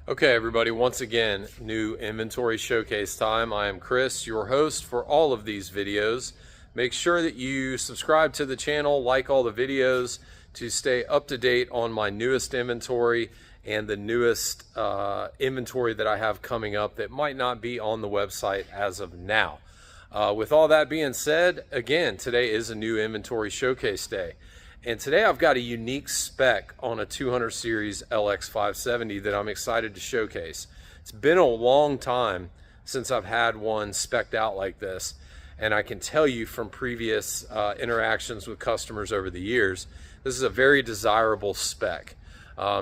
Okay, everybody, once again, new inventory showcase time. I am Chris, your host for all of these videos. Make sure that you subscribe to the channel, like all the videos to stay up to date on my newest inventory and the newest inventory that I have coming up that might not be on the website as of now. With all that being said, again, today is a new inventory showcase day. And today I've got a unique spec on a 200 series LX570 that I'm excited to showcase. It's been a long time since I've had one spec'd out like this. And I can tell you from previous interactions with customers over the years, this is a very desirable spec.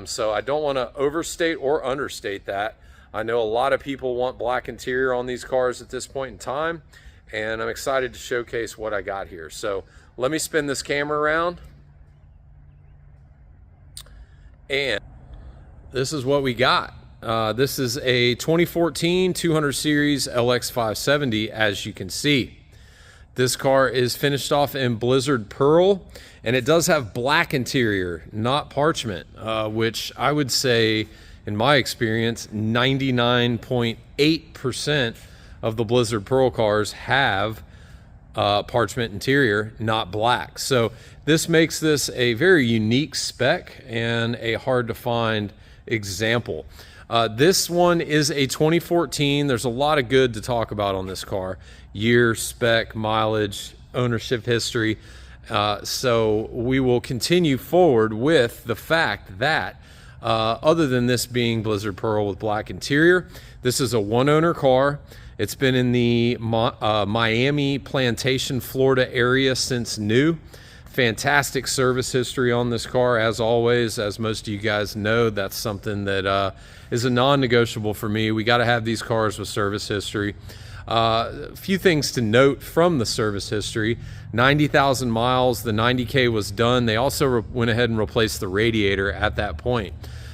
So I don't want to overstate or understate that. I know a lot of people want black interior on these cars at this point in time, and I'm excited to showcase what I got here. So let me spin this camera around. And this is what we got. This is a 2014 200 series LX570, as you can see. This car is finished off in Blizzard Pearl, and it does have black interior, not parchment, which I would say, in my experience, 99.8% of the Blizzard Pearl cars have parchment interior, not black. So this makes this a very unique spec and a hard to find example. This one is a 2014. There's a lot of good to talk about on this car: year, spec, mileage, ownership history. So we will continue forward with the fact that other than this being Blizzard Pearl with black interior, this is a one owner car. It's been in the Miami, Plantation, Florida area since new. Fantastic service history on this car, as always. As most of you guys know, that's something that is a non-negotiable for me. We got to have these cars with service history. A few things to note from the service history: 90,000 miles, the 90K was done. They also went ahead and replaced the radiator at that point.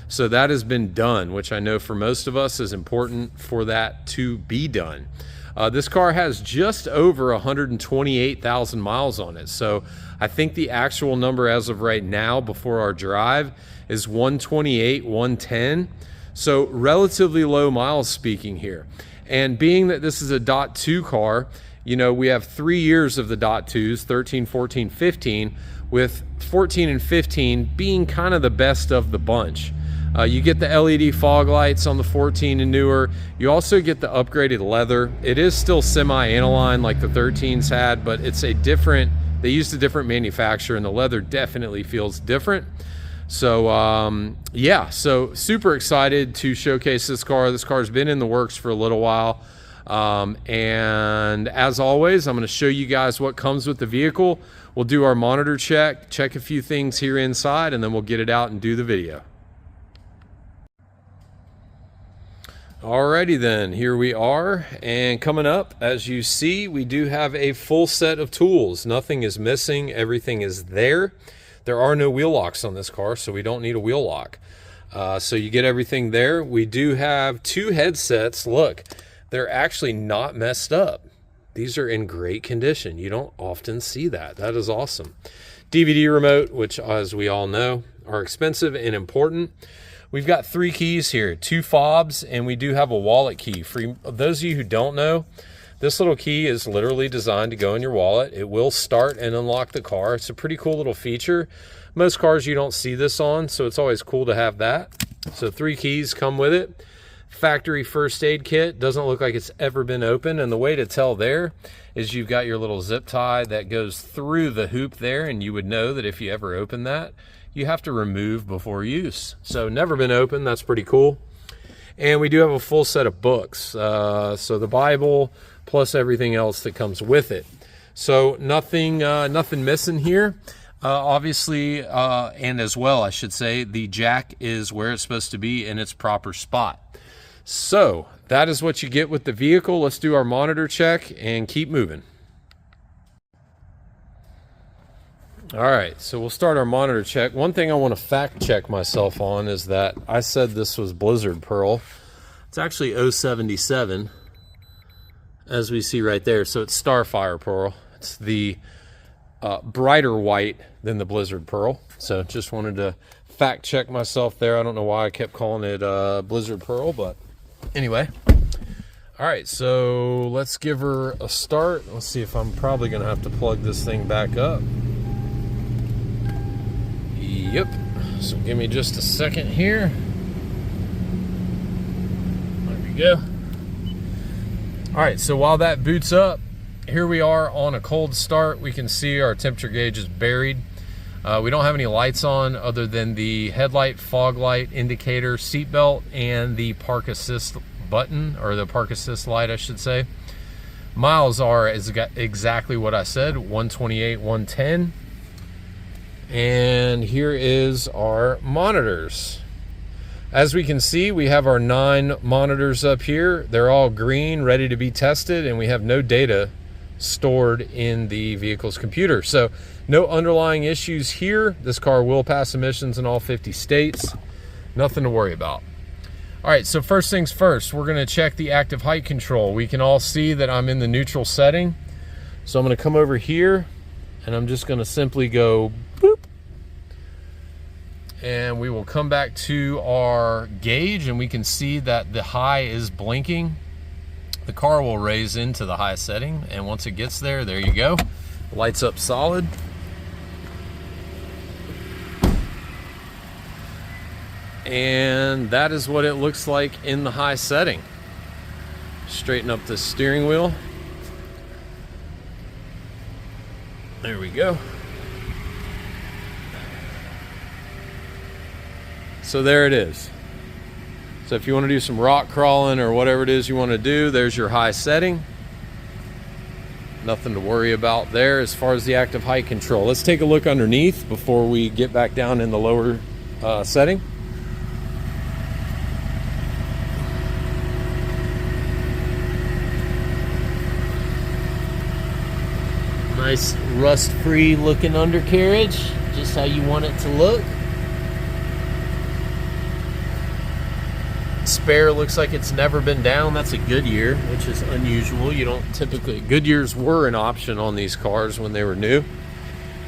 So that has been done, which I know for most of us is important for that to be done. This car has just over 128,000 miles on it. So I think the actual number as of right now before our drive is 128, 110. So relatively low miles speaking here. And being that this is a .2 car, you know, we have 3 years of the .2s, 13, 14, 15, with 14 and 15 being kind of the best of the bunch. You get the LED fog lights on the 14 and newer. You also get the upgraded leather. It is still semi-aniline like the 13s had, but it's a different, they used a different manufacturer, and the leather definitely feels different. So yeah, so super excited to showcase this car. This car's been in the works for a little while. And as always, I'm going to show you guys what comes with the vehicle. We'll do our monitor check a few things here inside, and then we'll get it out and do the video. Alrighty then, here we are, and coming up, as you see, we do have a full set of tools. Nothing is missing, everything is there. There are no wheel locks on this car, so we don't need a wheel lock. So you get everything there. We do have 2 headsets. Look, they're actually not messed up. These are in great condition. You don't often see that. That is awesome. DVD remote, which as we all know are expensive and important. We've got 3 keys here, 2 fobs, and we do have a wallet key. For those of you who don't know, this little key is literally designed to go in your wallet. It will start and unlock the car. It's a pretty cool little feature. Most cars you don't see this on, so it's always cool to have that. So 3 keys come with it. Factory first aid kit. Doesn't look like it's ever been opened, and the way to tell there is you've got your little zip tie that goes through the hoop there, and you would know that if you ever open that, you have to remove before use. So never been opened. That's pretty cool. And we do have a full set of books. So the Bible plus everything else that comes with it. So nothing missing here. Obviously, and as well, I should say, the jack is where it's supposed to be in its proper spot. So that is what you get with the vehicle. Let's do our monitor check and keep moving. All right, so we'll start our monitor check. One thing I want to fact check myself on is that I said this was Blizzard Pearl. It's actually 077, as we see right there. So it's Starfire Pearl. It's the brighter white than the Blizzard Pearl. So just wanted to fact check myself there. I don't know why I kept calling it Blizzard Pearl, but anyway. All right, so let's give her a start. Let's see if I'm probably gonna have to plug this thing back up. Yep, so give me just a second here. There we go. All right, so while that boots up, here we are on a cold start. We can see our temperature gauge is buried. We don't have any lights on other than the headlight, fog light, indicator, seat belt, and the park assist button, or the park assist light, I should say. Miles are exactly what I said, 128, 110. And here is our monitors. As we can see, we have our 9 monitors up here. They're all green, ready to be tested, and we have no data stored in the vehicle's computer. So no underlying issues here. This car will pass emissions in all 50 states. Nothing to worry about. All right, so first things first, we're gonna check the active height control. We can all see that I'm in the neutral setting. So I'm gonna come over here and I'm just gonna simply go boop. And we will come back to our gauge and we can see that the high is blinking. The car will raise into the high setting, and once it gets there, there you go. Lights up solid. And that is what it looks like in the high setting. Straighten up the steering wheel. There we go. So there it is. So if you want to do some rock crawling or whatever it is you want to do, there's your high setting. Nothing to worry about there as far as the active height control. Let's take a look underneath before we get back down in the lower setting. Nice rust-free looking undercarriage, just how you want it to look. Spare looks like it's never been down. That's a Goodyear, which is unusual. You don't typically, Goodyears were an option on these cars when they were new.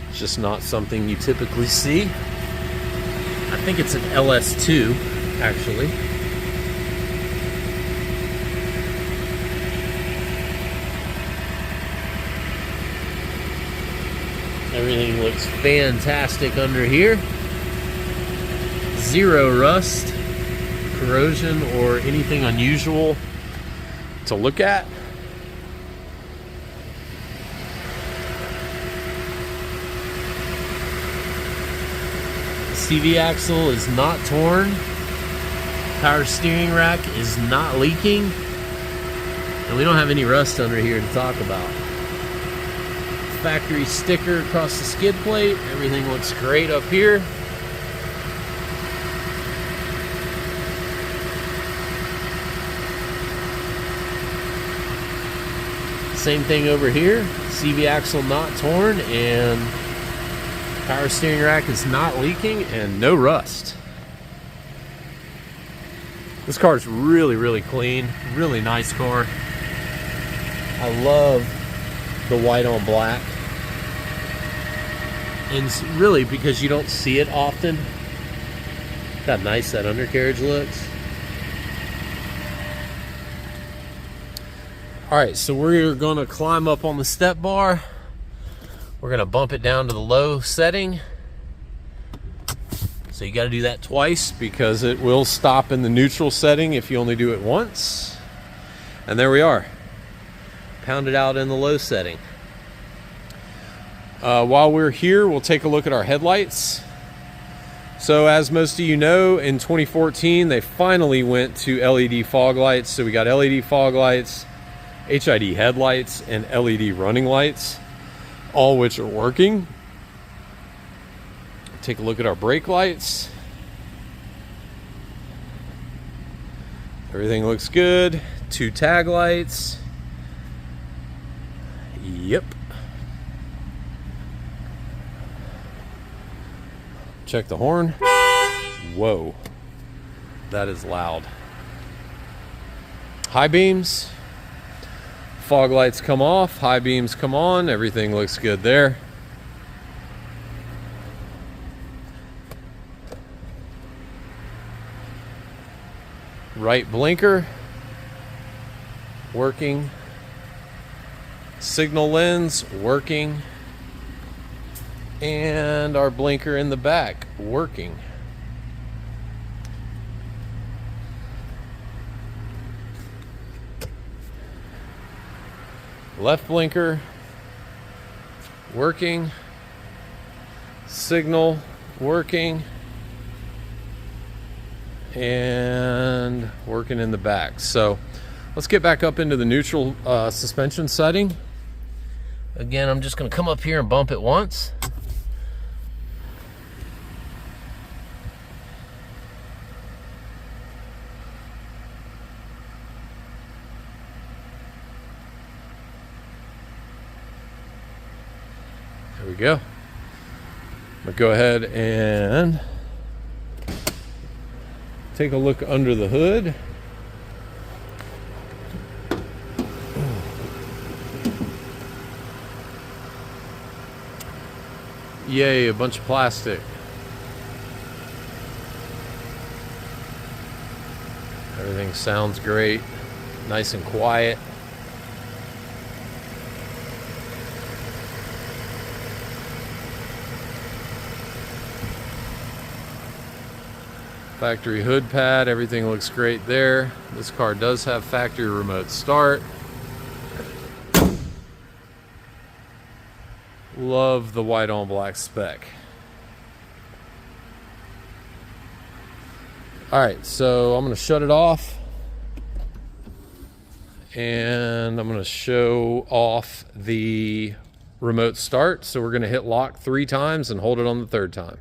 It's just not something you typically see. I think it's an LS2, actually. Everything looks fantastic under here. Zero rust, corrosion, or anything unusual to look at. The CV axle is not torn. Power steering rack is not leaking. And we don't have any rust under here to talk about. Factory sticker across the skid plate. Everything looks great up here. Same thing over here. CV axle not torn, and power steering rack is not leaking, and no rust. This car is really, really clean. Really nice car. I love the white on black. And it's really because you don't see it often. Look how nice that undercarriage looks. All right, so we're gonna climb up on the step bar. We're gonna bump it down to the low setting. So you gotta do that twice because it will stop in the neutral setting if you only do it once. And there we are. Pound it out in the low setting. While we're here, we'll take a look at our headlights. So as most of you know, in 2014, they finally went to LED fog lights. So we got LED fog lights, HID headlights, and LED running lights, all which are working. Take a look at our brake lights. Everything looks good. 2 tag lights. Yep. Check the horn. Whoa, that is loud. High beams. Fog lights come off, high beams come on. Everything looks good there. Right blinker working. Signal lens working. And our blinker in the back working. Left blinker working. Signal working. And working in the back. So let's get back up into the neutral suspension setting. Again, I'm just going to come up here and bump it once. There we go. I'm going to go ahead and take a look under the hood. Yay, a bunch of plastic. Everything sounds great, nice and quiet. Factory hood pad, everything looks great there. This car does have factory remote start. Love the white on black spec. Alright, so I'm going to shut it off. And I'm going to show off the remote start. So we're going to hit lock 3 times and hold it on the 3rd time.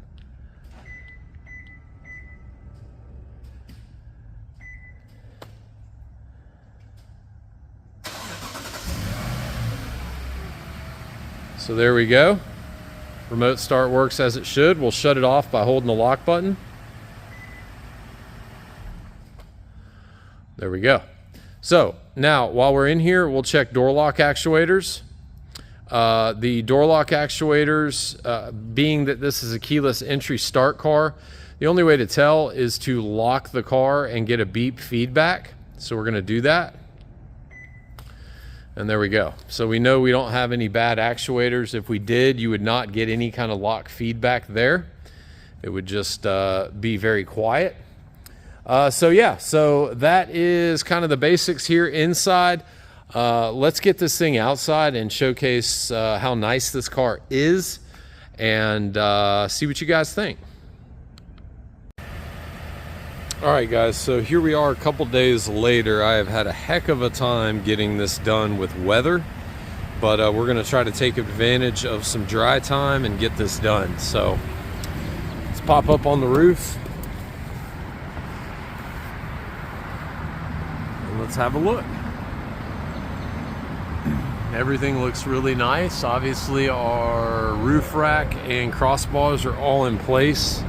So there we go. Remote start works as it should. We'll shut it off by holding the lock button. There we go. So now while we're in here, we'll check door lock actuators. The door lock actuators, being that this is a keyless entry start car, the only way to tell is to lock the car and get a beep feedback. So we're going to do that. And there we go. So we know we don't have any bad actuators. If we did, you would not get any kind of lock feedback there. It would just be very quiet. So yeah, so that is kind of the basics here inside. Let's get this thing outside and showcase how nice this car is and see what you guys think. All right, guys, so here we are a couple days later. I have had a heck of a time getting this done with weather, but we're going to try to take advantage of some dry time and get this done. So let's pop up on the roof and let's have a look. Everything looks really nice. Obviously, our roof rack and crossbars are all in place.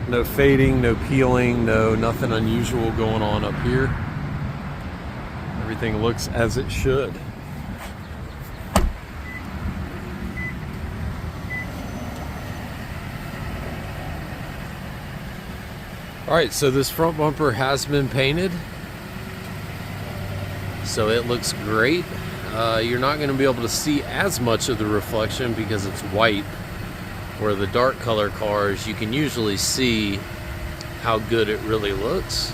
No fading, no peeling, nothing unusual going on up here. Everything looks as it should. All right, so this front bumper has been painted. So it looks great. You're not going to be able to see as much of the reflection because it's white. Where the dark color cars, you can usually see how good it really looks.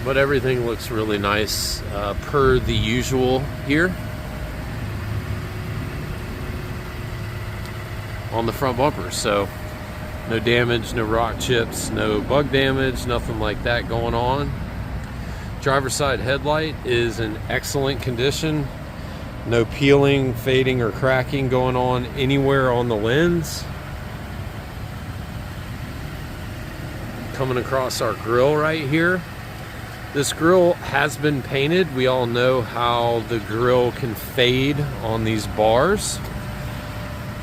But everything looks really nice per the usual here. On the front bumper, so no damage, no rock chips, no bug damage, nothing like that going on. Driver's side headlight is in excellent condition. No peeling, fading, or cracking going on anywhere on the lens. Coming across our grille right here. This grille has been painted. We all know how the grille can fade on these bars.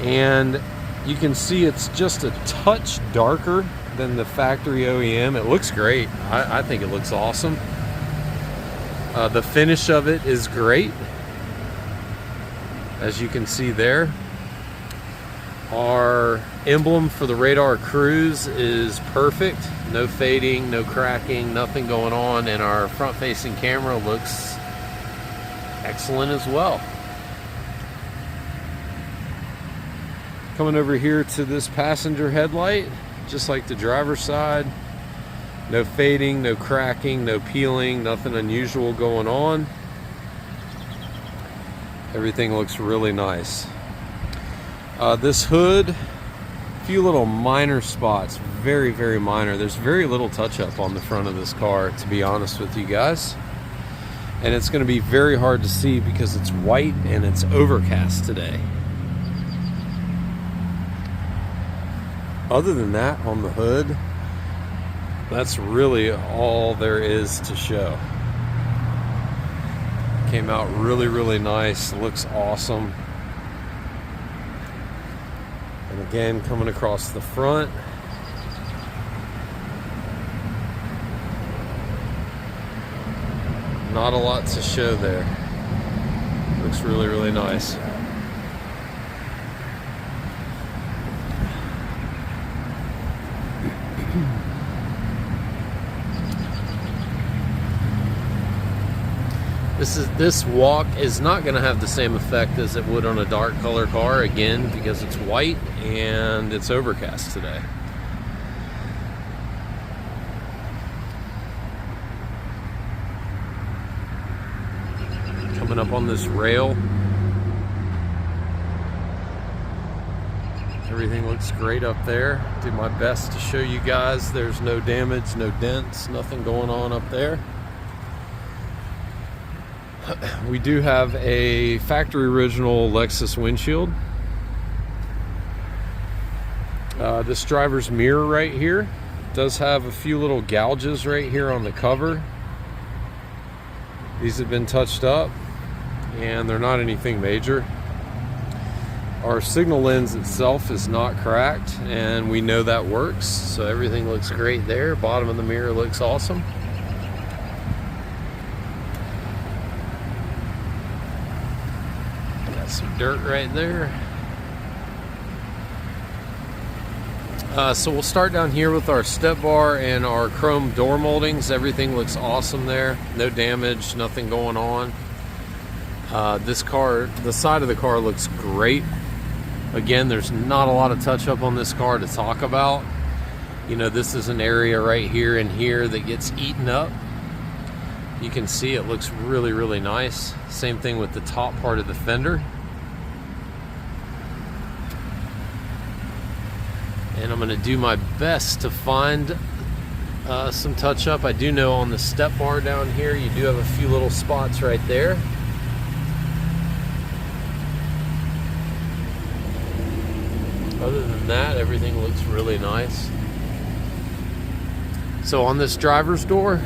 And you can see it's just a touch darker than the factory OEM. It looks great. I think it looks awesome. The finish of it is great, as you can see there. Our emblem for the Radar Cruise is perfect. No fading, no cracking, nothing going on, and our front-facing camera looks excellent as well. Coming over here to this passenger headlight, just like the driver's side. No fading, no cracking, no peeling, nothing unusual going on. Everything looks really nice. This hood, a few little minor spots, very, very minor. There's very little touch-up on the front of this car, to be honest with you guys. And it's going to be very hard to see because it's white and it's overcast today. Other than that, on the hood, that's really all there is to show. Came out really, really nice. Looks awesome. And again, coming across the front. Not a lot to show there. Looks really, really nice. This walk is not going to have the same effect as it would on a dark color car, again, because it's white and it's overcast today. Coming up on this rail. Everything looks great up there. Did my best to show you guys there's no damage, no dents, nothing going on up there. We do have a factory original Lexus windshield. This driver's mirror right here does have a few little gouges right here on the cover. These have been touched up and they're not anything major. Our signal lens itself is not cracked and we know that works, so everything looks great there. Bottom of the mirror looks awesome. Some dirt right there. So we'll start down here with our step bar and our chrome door moldings. Everything looks awesome there. No damage, nothing going on. This car, the side of the car looks great. Again, there's not a lot of touch up on this car to talk about. You know, this is an area right here and here that gets eaten up. You can see it looks really, really nice. Same thing with the top part of the fender. And I'm going to do my best to find some touch up. I do know on the step bar down here, you do have a few little spots right there. Other than that, everything looks really nice. So on this driver's door,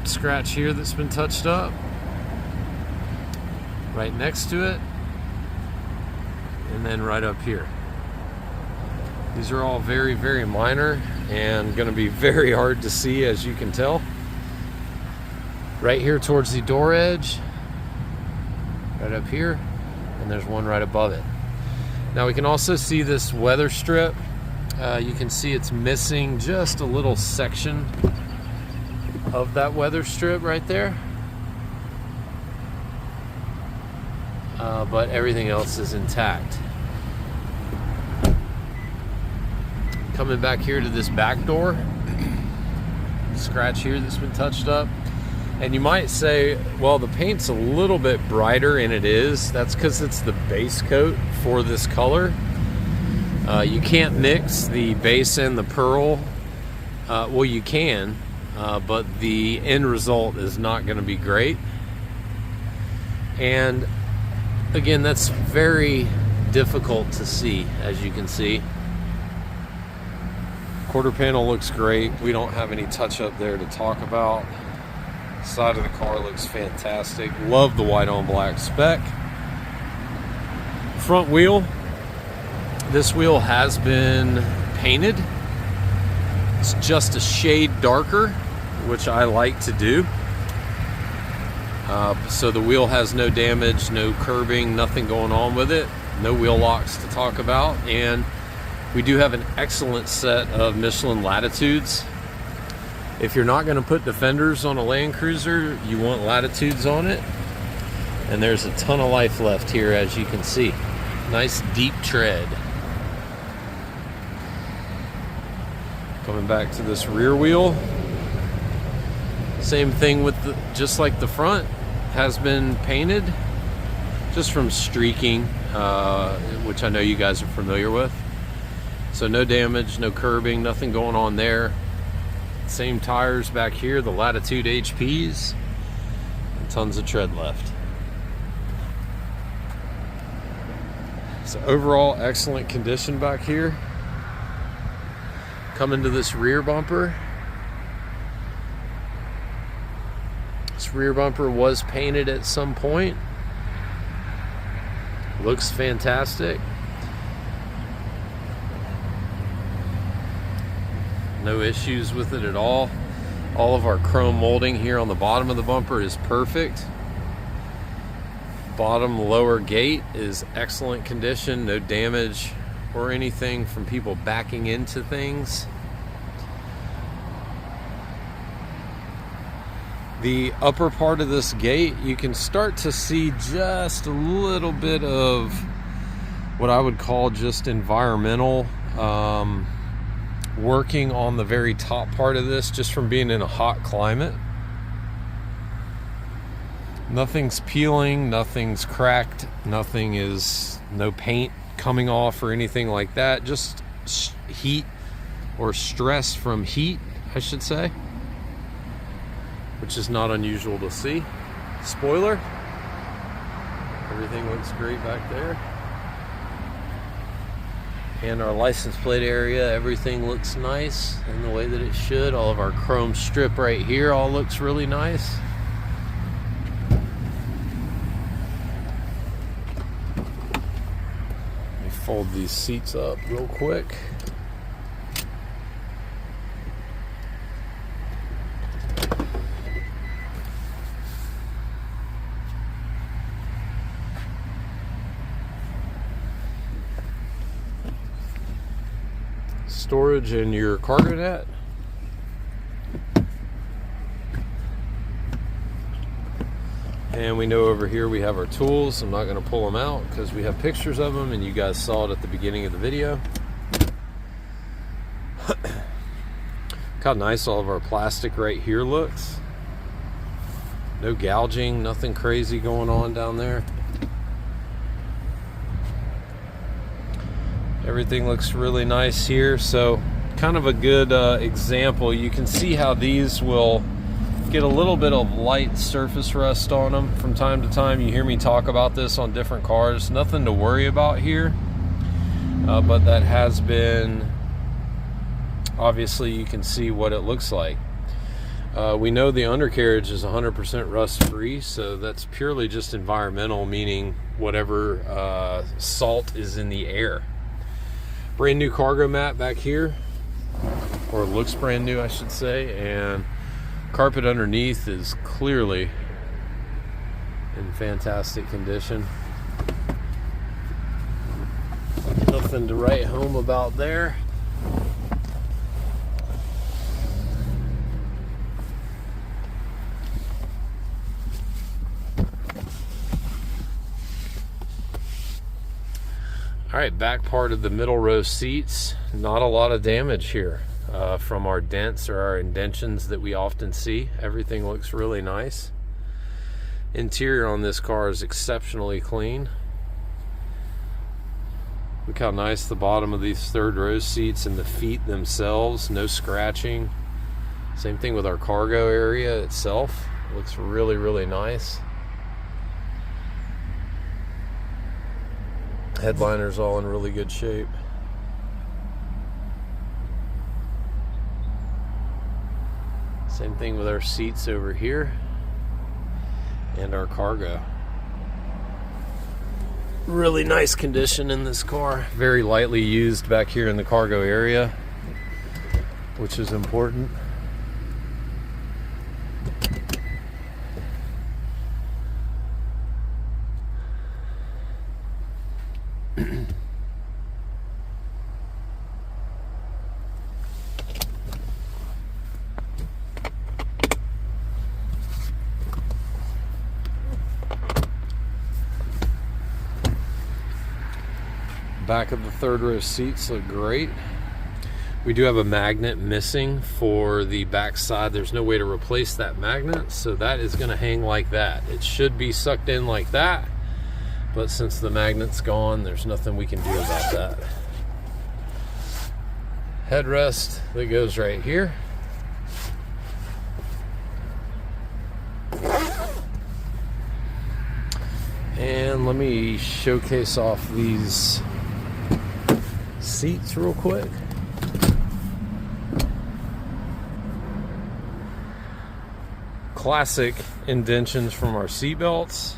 scratch here that's been touched up. Right next to it. And then right up here. These are all very, very minor and going to be very hard to see, as you can tell. Right here towards the door edge, right up here, and there's one right above it. Now we can also see this weather strip. You can see it's missing just a little section of that weather strip right there. But everything else is intact. Coming back here to this back door, scratch here that's been touched up. And you might say, well, the paint's a little bit brighter, and it is. That's because it's the base coat for this color. You can't mix the base and the pearl. Well, you can, but the end result is not going to be great. And again, that's very difficult to see, as you can see. Quarter panel looks great. We don't have any touch up there to talk about. Side of the car looks fantastic. Love the white on black spec. Front wheel. This wheel has been painted. It's just a shade darker, which I like to do. So the wheel has no damage, no curbing, nothing going on with it, no wheel locks to talk about, and we do have an excellent set of Michelin latitudes. If you're not going to put defenders on a Land Cruiser, you want latitudes on it. And there's a ton of life left here, as you can see. Nice deep tread. Coming back to this rear wheel. Same thing with just like the front, has been painted just from streaking, which I know you guys are familiar with. So no damage, no curbing, nothing going on there. Same tires back here, the Latitude HPs, and tons of tread left. So overall, excellent condition back here. Coming to this rear bumper. This rear bumper was painted at some point. Looks fantastic. No issues with it at all. All of our chrome molding here on the bottom of the bumper is perfect. Bottom lower gate is excellent condition, no damage or anything from people backing into things. The upper part of this gate, you can start to see just a little bit of what I would call just environmental working on the very top part of this, just from being in a hot climate. Nothing's peeling, nothing's cracked, no paint coming off or anything like that. Just heat or stress from heat, I should say, which is not unusual to see. Spoiler, everything looks great back there. And our license plate area, everything looks nice in the way that it should. All of our chrome strip right here all looks really nice. Let me fold these seats up real quick. Storage in your cargo net. And we know over here we have our tools. I'm not going to pull them out because we have pictures of them and you guys saw it at the beginning of the video. Look how nice all of our plastic right here looks. No gouging, nothing crazy going on down there. Everything looks really nice here. So kind of a good example. You can see how these will get a little bit of light surface rust on them from time to time. You hear me talk about this on different cars. Nothing to worry about here, but that has been, obviously you can see what it looks like. We know the undercarriage is 100% rust free, so that's purely just environmental, meaning whatever salt is in the air. Brand new cargo mat back here, or looks brand new I should say, and carpet underneath is clearly in fantastic condition. Nothing to write home about there. All right, back part of the middle row seats, not a lot of damage here from our dents or our indentions that we often see. Everything looks really nice. Interior on this car is exceptionally clean. Look how nice the bottom of these third row seats and the feet themselves, no scratching. Same thing with our cargo area itself. It looks really, really nice. Headliner's all in really good shape. Same thing with our seats over here and our cargo. Really nice condition in this car. Very lightly used back here in the cargo area, which is important. Back of the third row seats look great. We do have a magnet missing for the back side. There's no way to replace that magnet, so that is going to hang like that. It should be sucked in like that, but since the magnet's gone, there's nothing we can do about that. Headrest that goes right here. And let me showcase off these seats real quick. Classic indentions from our seat belts,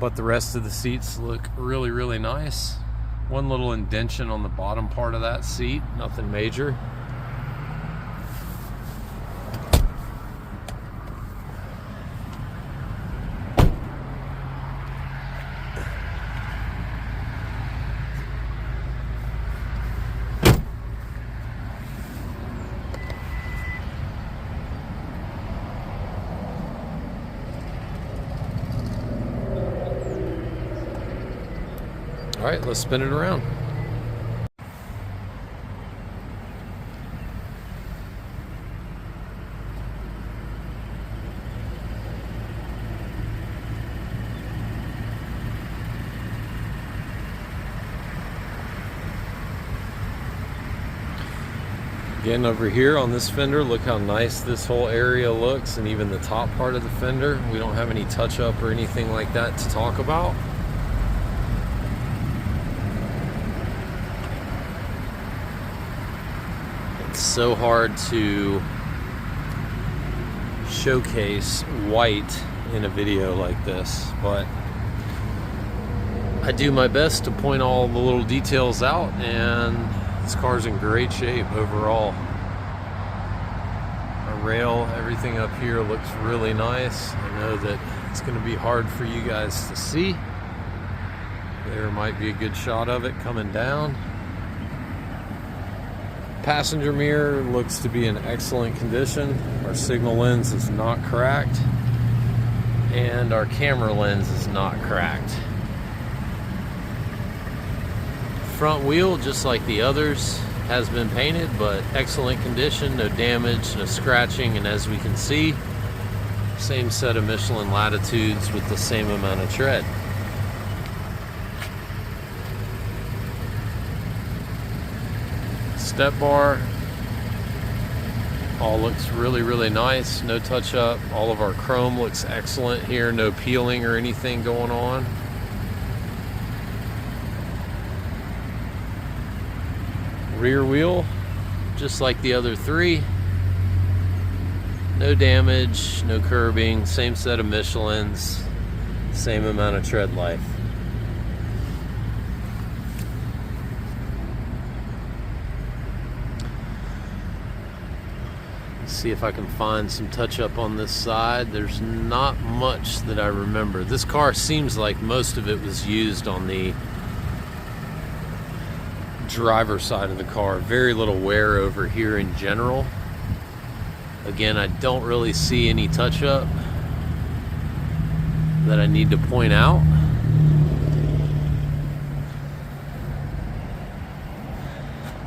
but the rest of the seats look really, really nice. One little indention on the bottom part of that seat, nothing major. All right, let's spin it around. Again, over here on this fender, look how nice this whole area looks, and even the top part of the fender. We don't have any touch up or anything like that to talk about. It's so hard to showcase white in a video like this, but I do my best to point all the little details out, and this car's in great shape overall. Our rail, everything up here looks really nice. I know that it's going to be hard for you guys to see. There might be a good shot of it coming down. Passenger mirror looks to be in excellent condition. Our signal lens is not cracked, and our camera lens is not cracked. Front wheel, just like the others, has been painted, but excellent condition, no damage, no scratching, and as we can see, same set of Michelin latitudes with the same amount of tread. Step bar, all looks really, really nice, no touch up. All of our chrome looks excellent here, no peeling or anything going on. Rear wheel, just like the other three, no damage, no curbing, same set of Michelins, same amount of tread life. See if I can find some touch up on this side. There's not much that I remember. This car seems like most of it was used on the driver's side of the car. Very little wear over here in general. Again, I don't really see any touch up that I need to point out.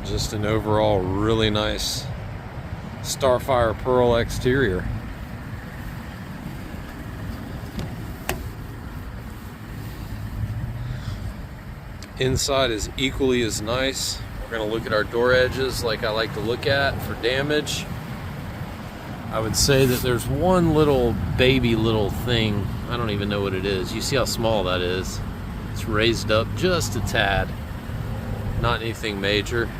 Just an overall really nice Starfire Pearl exterior. Inside is equally as nice. We're going to look at our door edges like I like to look at for damage. I would say that there's one little baby little thing. I don't even know what it is. You see how small that is? It's raised up just a tad. Not anything major.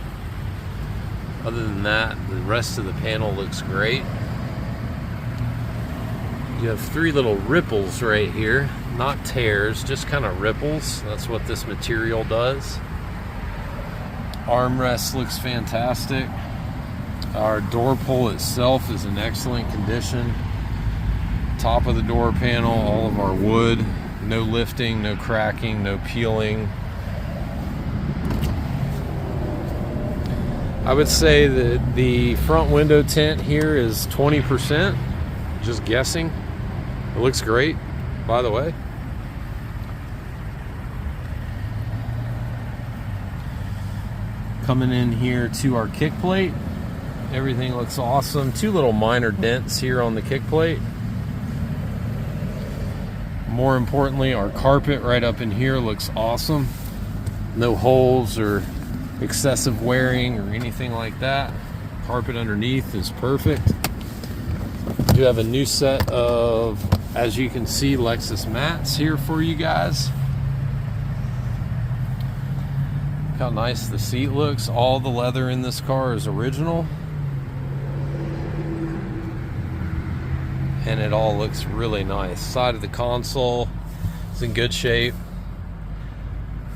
Other than that, the rest of the panel looks great. You have three little ripples right here, not tears, just kind of ripples. That's what this material does. Armrest looks fantastic. Our door pull itself is in excellent condition. Top of the door panel, all of our wood, no lifting, no cracking, no peeling. I would say that the front window tint here is 20%, just guessing. It looks great, by the way. Coming in here to our kick plate, everything looks awesome. Two little minor dents here on the kick plate. More importantly, our carpet right up in here looks awesome. No holes or excessive wearing or anything like that. Carpet underneath is perfect. We do have a new set of, as you can see, Lexus mats here for you guys. Look how nice the seat looks. All the leather in this car is original. And it all looks really nice. Side of the console is in good shape.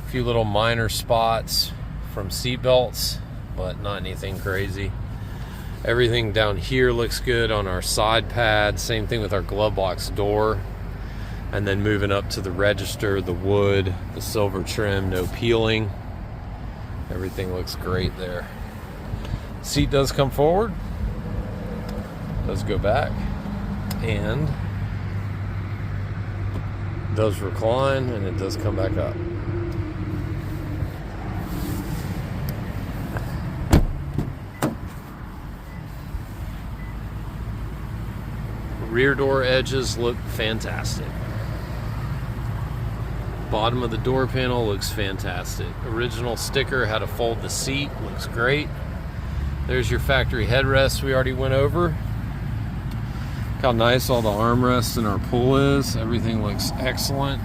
A few little minor spots from seat belts, but not anything crazy. Everything down here looks good on our side pad. Same thing with our glove box door. And then moving up to the register, the wood, the silver trim, no peeling. Everything looks great there. Seat does come forward, does go back, and does recline, and it does come back up. Rear door edges look fantastic. Bottom of the door panel looks fantastic. Original sticker, how to fold the seat, looks great. There's your factory headrest we already went over. Look how nice all the armrests in our pool is. Everything looks excellent.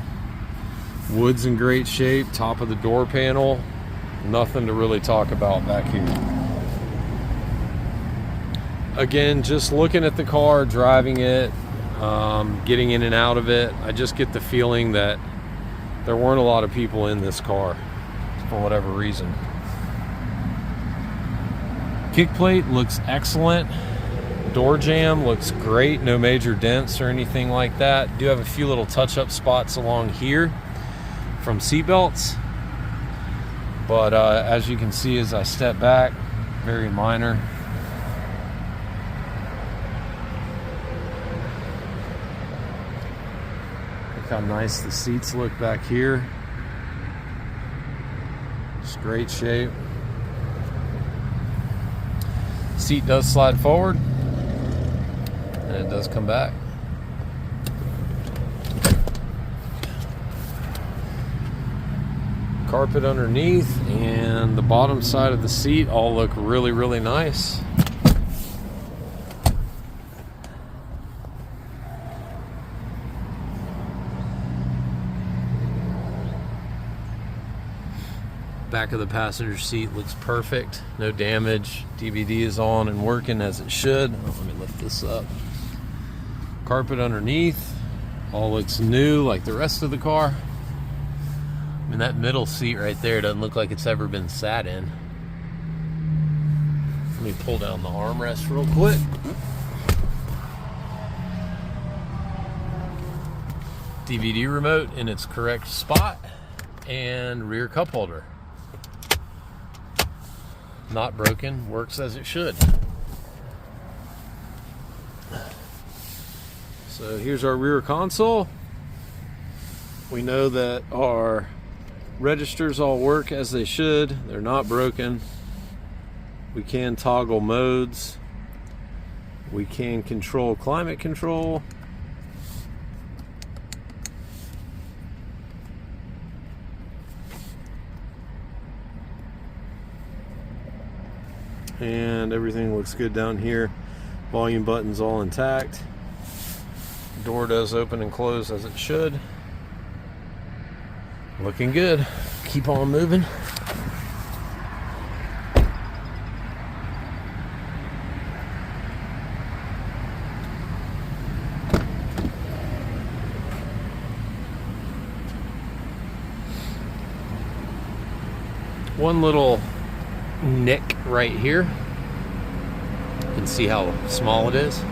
Wood's in great shape. Top of the door panel, nothing to really talk about back here. Again, just looking at the car, driving it, getting in and out of it, I just get the feeling that there weren't a lot of people in this car for whatever reason. Kick plate looks excellent. Door jamb looks great. No major dents or anything like that. Do have a few little touch-up spots along here from seat belts. But as you can see as I step back, very minor. Look how nice the seats look back here. Just great shape. Seat does slide forward, and it does come back. Carpet underneath and the bottom side of the seat all look really, really nice. Back of the passenger seat looks perfect, no damage. DVD is on and working as it should. Let me lift this up. Carpet underneath all looks new like the rest of the car. I mean, that middle seat right there doesn't look like it's ever been sat in. Let me pull down the armrest real quick. DVD remote in its correct spot, and rear cup holder. Not broken, works as it should. So here's our rear console. We know that our registers all work as they should. They're not broken. We can toggle modes. We can control climate control. And everything looks good down here. Volume button's all intact. Door does open and close as it should. Looking good. Keep on moving. One little nick right here. You can see how small it is.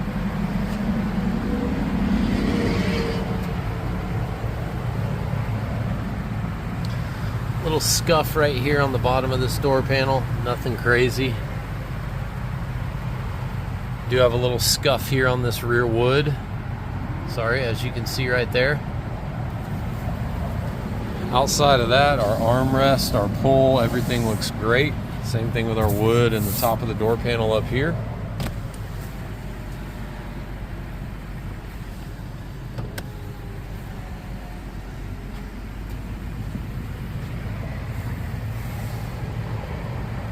Little scuff right here on the bottom of this door panel. Nothing crazy. do have a little scuff here on this rear wood. Sorry, as you can see right there. Outside of that, our armrest, our pull, everything looks great. Same thing with our wood and the top of the door panel up here.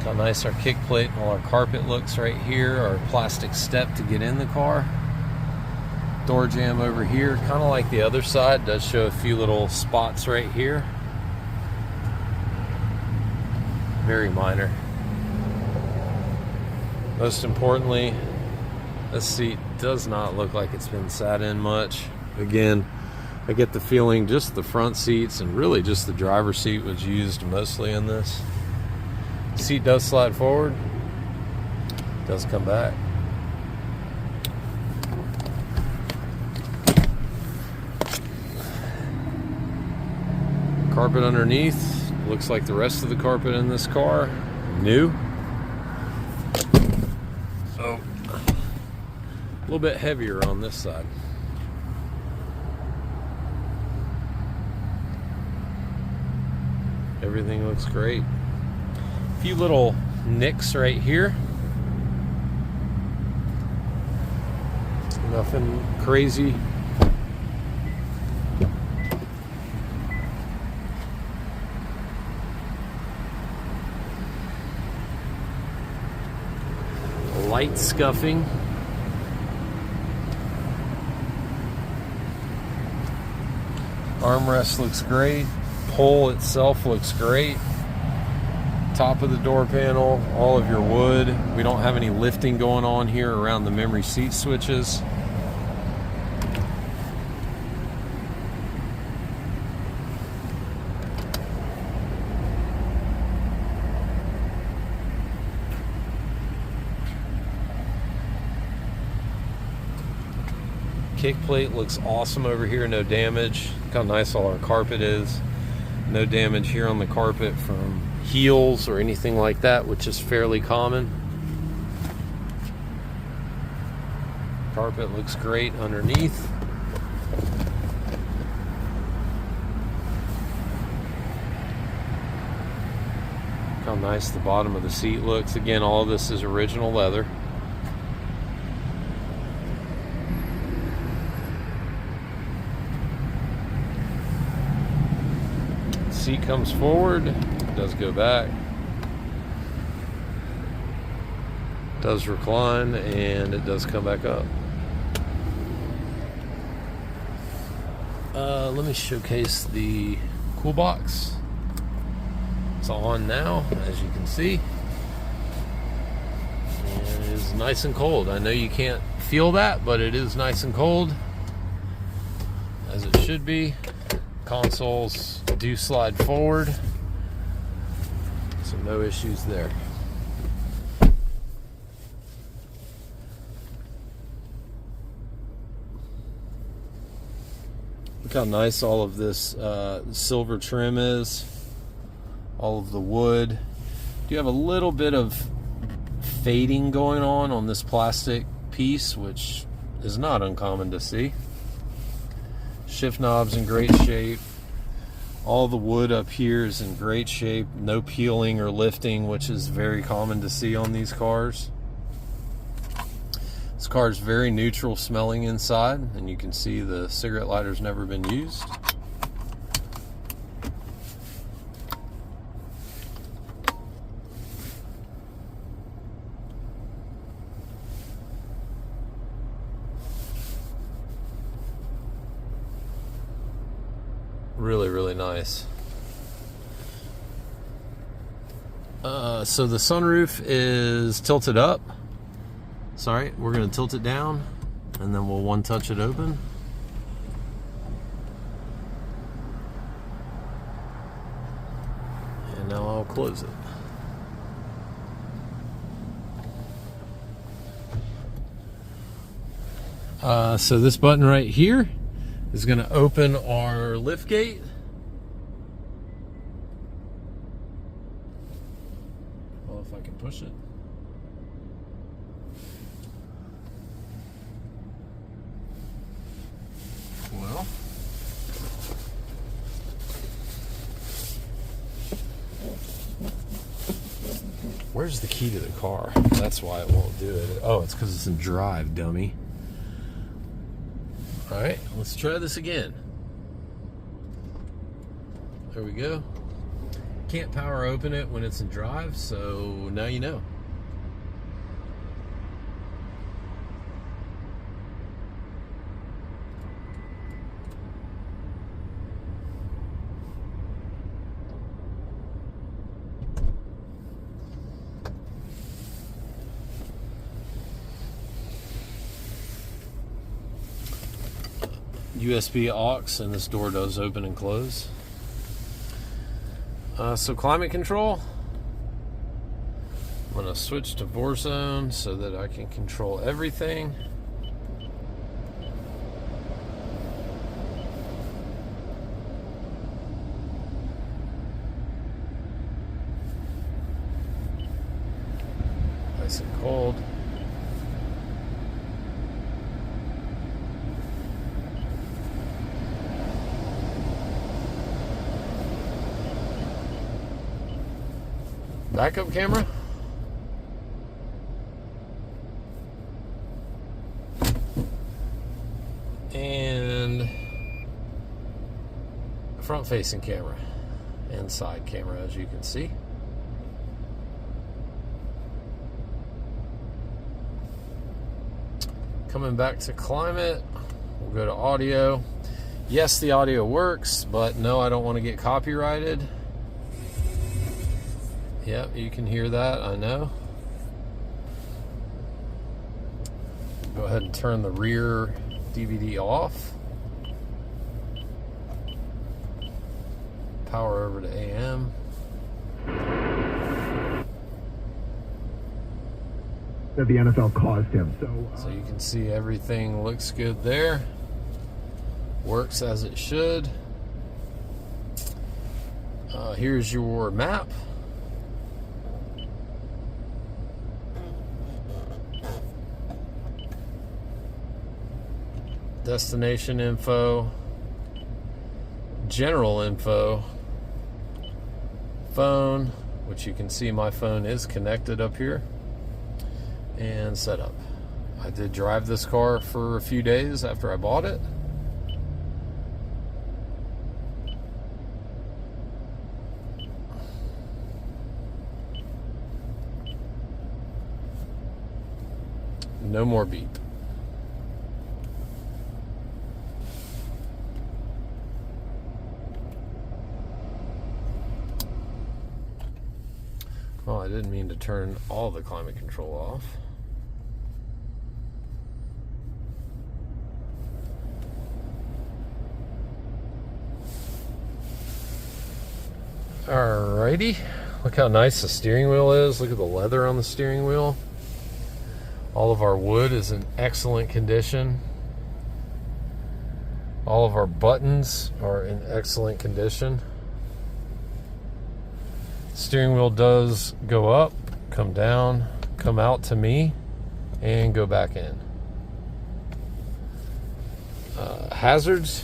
How nice our kick plate and all our carpet looks right here. Our plastic step to get in the car. Door jamb over here, kind of like the other side, does show a few little spots right here. Very minor. Most importantly, this seat does not look like it's been sat in much. Again, I get the feeling just the front seats and really just the driver's seat was used mostly in this. Seat does slide forward, does come back. Carpet underneath looks like the rest of the carpet in this car, new. So a little bit heavier on this side. Everything looks great. A few little nicks right here. Nothing crazy. Light scuffing. Armrest looks great. Pole itself looks great. Top of the door panel, all of your wood. We don't have any lifting going on here around the memory seat switches. Kick plate looks awesome over here, no damage. Look how nice all our carpet is. No damage here on the carpet from heels or anything like that, which is fairly common. Carpet looks great underneath. Look how nice the bottom of the seat looks. Again, all of this is original leather. Seat comes forward, does go back, does recline, and it does come back up. Let me showcase the cool box. It's on now, as you can see. And it is nice and cold. I know you can't feel that, but it is nice and cold, as it should be. Consoles do slide forward, so no issues there. Look how nice all of this silver trim is, all of the wood. You have a little bit of fading going on this plastic piece, which is not uncommon to see. Shift knobs in great shape. All the wood up here is in great shape. No peeling or lifting, which is very common to see on these cars. This car is very neutral smelling inside, and you can see the cigarette lighter's never been used. Really, really nice. So the sunroof is tilted up. Sorry, we're going to tilt it down, and then we'll one touch it open. And now I'll close it. So this button right here is going to open our lift gate. Well, if I can push it. where's the key to the car? That's why it won't do it. Oh, it's because it's in drive, dummy. All right, let's try this again. There we go. Can't power open it when it's in drive, so now you know. USB aux, and this door does open and close. So climate control, I'm going to switch to Warzone so that I can control everything. Nice and cold. Backup camera. And front facing camera and side camera, as you can see. Coming back to climate, we'll go to audio. Yes, the audio works, but no, I don't want to get copyrighted. Yep, you can hear that, I know. Go ahead and turn the rear DVD off. Power over to AM. That the NFL caused him, so you can see everything looks good there. Works as it should. Here's your map. Destination info, general info, phone, which you can see my phone is connected up here, and setup. I did drive this car for a few days after I bought it. No more beep. Oh, I didn't mean to turn all the climate control off. Alrighty, look how nice the steering wheel is. Look at the leather on the steering wheel. All of our wood is in excellent condition. All of our buttons are in excellent condition. Steering wheel does go up, come down, come out to me, and go back in. Hazards.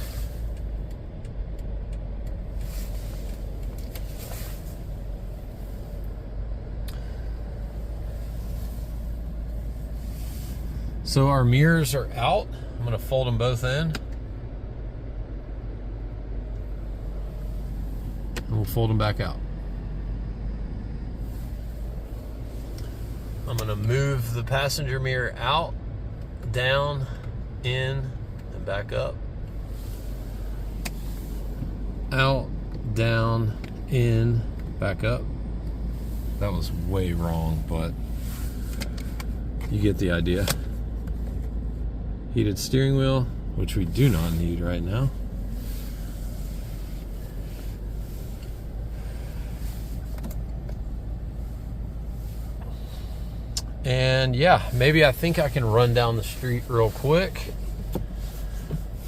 So our mirrors are out. I'm going to fold them both in. And we'll fold them back out. I'm going to move the passenger mirror out, down, in, and back up. Out, down, in, back up. That was way wrong, but you get the idea. Heated steering wheel, which we do not need right now. And yeah, maybe I think I can run down the street real quick.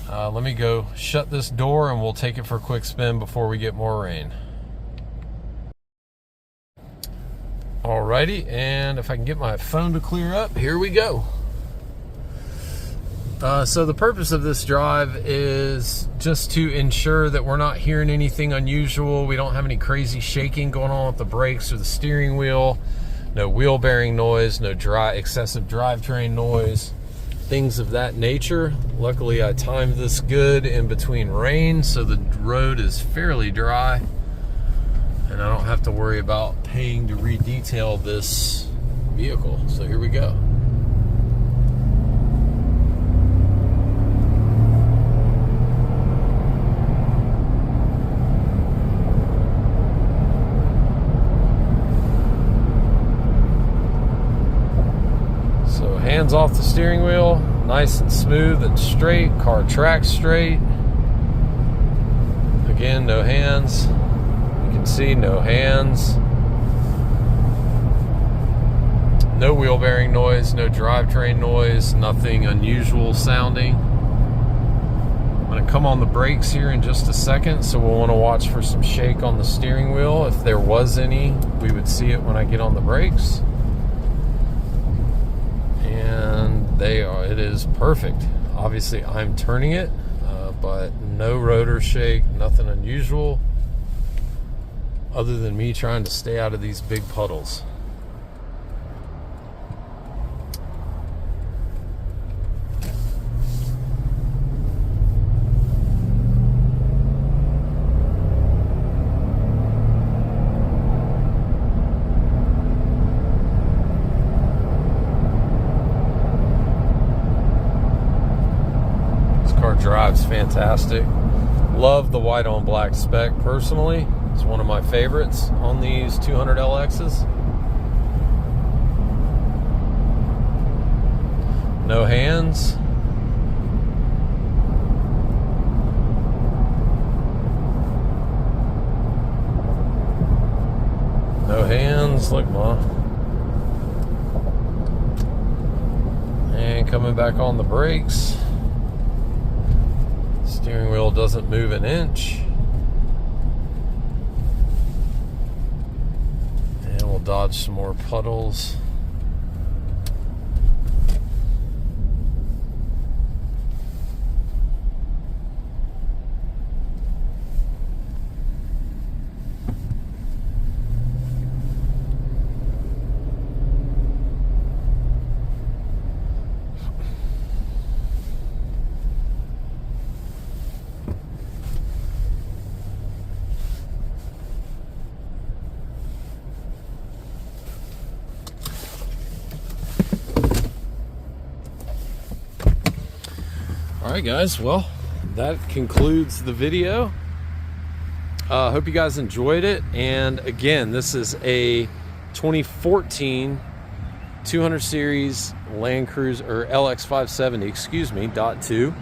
Let me go shut this door and we'll take it for a quick spin before we get more rain. Alrighty, and if I can get my phone to clear up, here we go. So the purpose of this drive is just to ensure that we're not hearing anything unusual. We don't have any crazy shaking going on with the brakes or the steering wheel. No wheel bearing noise, no excessive drivetrain noise, things of that nature. Luckily, I timed this good in between rain, so the road is fairly dry, and I don't have to worry about paying to redetail this vehicle. So here we go. Hands off the steering wheel, nice and smooth and straight. Car tracks straight. Again, no hands. You can see no hands. No wheel bearing noise, no drivetrain noise, nothing unusual sounding. I'm going to come on the brakes here in just a second, so we'll want to watch for some shake on the steering wheel. If there was any, we would see it when I get on the brakes. And it is perfect. Obviously I'm turning it, but no rotor shake, nothing unusual other than me trying to stay out of these big puddles. Car drives fantastic. Love the white on black spec personally. It's one of my favorites on these 200 LXs. No hands. No hands. Look, Ma. And coming back on the brakes. Steering wheel doesn't move an inch. And we'll dodge some more puddles. Alright guys, well, that concludes the video. Hope you guys enjoyed it. And again, this is a 2014 200 series Land Cruiser, or LX570, excuse me, .2.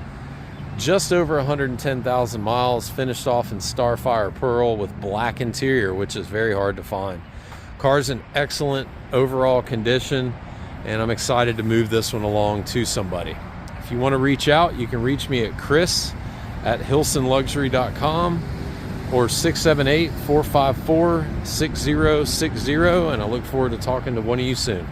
Just over 110,000 miles, finished off in Starfire Pearl with black interior, which is very hard to find. Car's in excellent overall condition, and I'm excited to move this one along to somebody. If you want to reach out, you can reach me at chris@hilsonluxury.com or 678-454-6060, and I look forward to talking to one of you soon.